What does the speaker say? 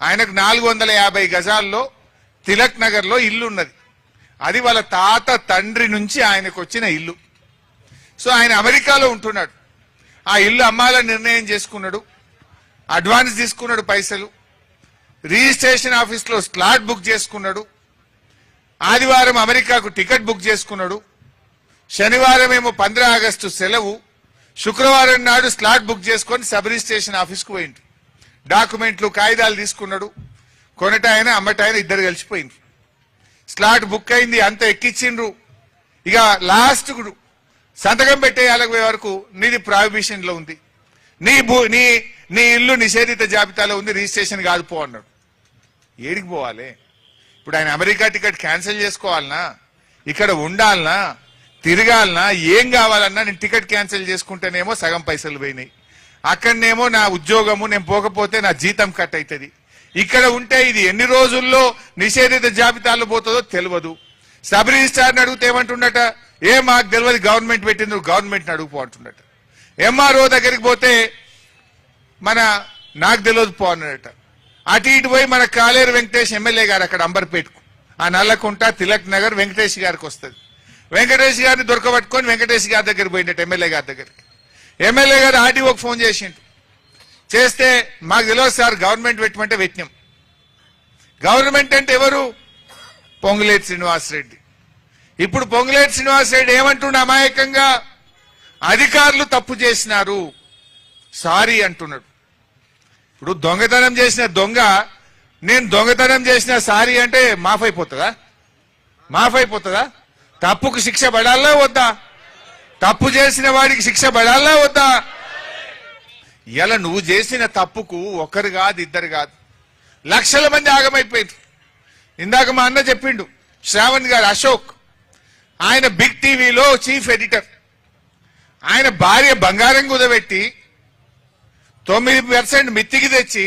ఆయనకు 450 గజాల్లో తిలక్ నగర్ లో ఇల్లు ఉన్నది. అది వాళ్ళ తాత తండ్రి నుంచి ఆయనకు వచ్చిన ఇల్లు. సో ఆయన అమెరికాలో ఉంటున్నాడు. ఆ ఇల్లు అమ్మాలని నిర్ణయం చేసుకున్నాడు. అడ్వాన్స్ తీసుకున్నాడు పైసలు. రిజిస్ట్రేషన్ ఆఫీస్ లో స్లాట్ బుక్ చేసుకున్నాడు. ఆదివారం అమెరికాకు టికెట్ బుక్ చేసుకున్నాడు. శనివారం ఏమో 15 ఆగస్టు సెలవు. శుక్రవారం నాడు స్లాట్ బుక్ చేసుకొని సబ్ రిజిస్ట్రేషన్ ఆఫీస్కు పోయిండు. డాక్యుమెంట్లు కాగితాలు తీసుకున్నాడు. కొనటాయన అమ్మటాయన ఇద్దరు కలిసిపోయింది. స్లాట్ బుక్ అయింది, అంత ఎక్కించిండ్రు. ఇక లాస్ట్ సంతకం పెట్టేయాలకు వరకు నీది ప్రాహిబిషన్ లో ఉంది, నీ ఇల్లు నిషేధిత జాబితాలో ఉంది, రిజిస్ట్రేషన్ కాదు పో అన్నాడు. ఏడికి పోవాలి ఇప్పుడు? ఆయన అమెరికా టికెట్ క్యాన్సిల్ చేసుకోవాలనా, ఇక్కడ ఉండాలనా, తిరగాలనా, ఏం కావాలన్నా నేను టికెట్ క్యాన్సిల్ చేసుకుంటేనేమో సగం పైసలు పోయినాయి. అక్కడనేమో నా ఉద్యోగము, నేను పోకపోతే నా జీతం కట్ అవుతుంది. ఇక్కడ ఉంటే ఇది ఎన్ని రోజుల్లో నిషేధిత జాబితాలో పోతుందో తెలియదు. సబ్ రిజిస్ట్రార్ని అడిగితే ఏమంటుండట, మాకు తెలియదు, గవర్నమెంట్ పెట్టింది, గవర్నమెంట్ని అడుగుపో అంటున్నట. ఎంఆర్ఓ దగ్గరికి పోతే నాకు తెలియదు పో అన్నట. అటు ఇటు పోయి మన కాలేరు వెంకటేష్ ఎమ్మెల్యే గారు అక్కడ అంబర్పేటకు, ఆ నల్లకుంట తిలక్ నగర్ వెంకటేష్ గారికి వస్తుంది. వెంకటేష్ గారిని దొరకబట్టుకొని వెంకటేష్ గారి దగ్గర పోయినట్టు ఎమ్మెల్యే గారి దగ్గరికి. ఎమ్మెల్యే గారు ఆర్టీఓకి ఫోన్ చేసిండు. చేస్తే మాకు తెలియదు సార్, గవర్నమెంట్ పెట్టమంటే పెట్టినాం. గవర్నమెంట్ అంటే ఎవరు? పొంగులేటి శ్రీనివాసరెడ్డి. ఇప్పుడు పొంగులేటి శ్రీనివాసరెడ్డి ఏమంటుండ అమాయకంగా, అధికారులు తప్పు చేసినారు సారీ అంటున్నాడు. ఇప్పుడు దొంగతనం చేసిన దొంగ నేను దొంగతనం చేసిన సారీ అంటే మాఫ్ అయిపోతుందా? తప్పుకు శిక్ష పడాలా వద్దా? తప్పు చేసిన వాడికి శిక్ష పడాలా వద్దా? ఇలా నువ్వు చేసిన తప్పుకు ఒకరు కాదు, ఇద్దరు కాదు, లక్షల మంది ఆగమైపోయింది. ఇందాక మా అన్న చెప్పిండు, శ్రావణ్ గారు, అశోక్, ఆయన బిగ్ టీవీలో చీఫ్ ఎడిటర్. ఆయన భార్య బంగారం కుదబెట్టి 9% మిత్తికి తెచ్చి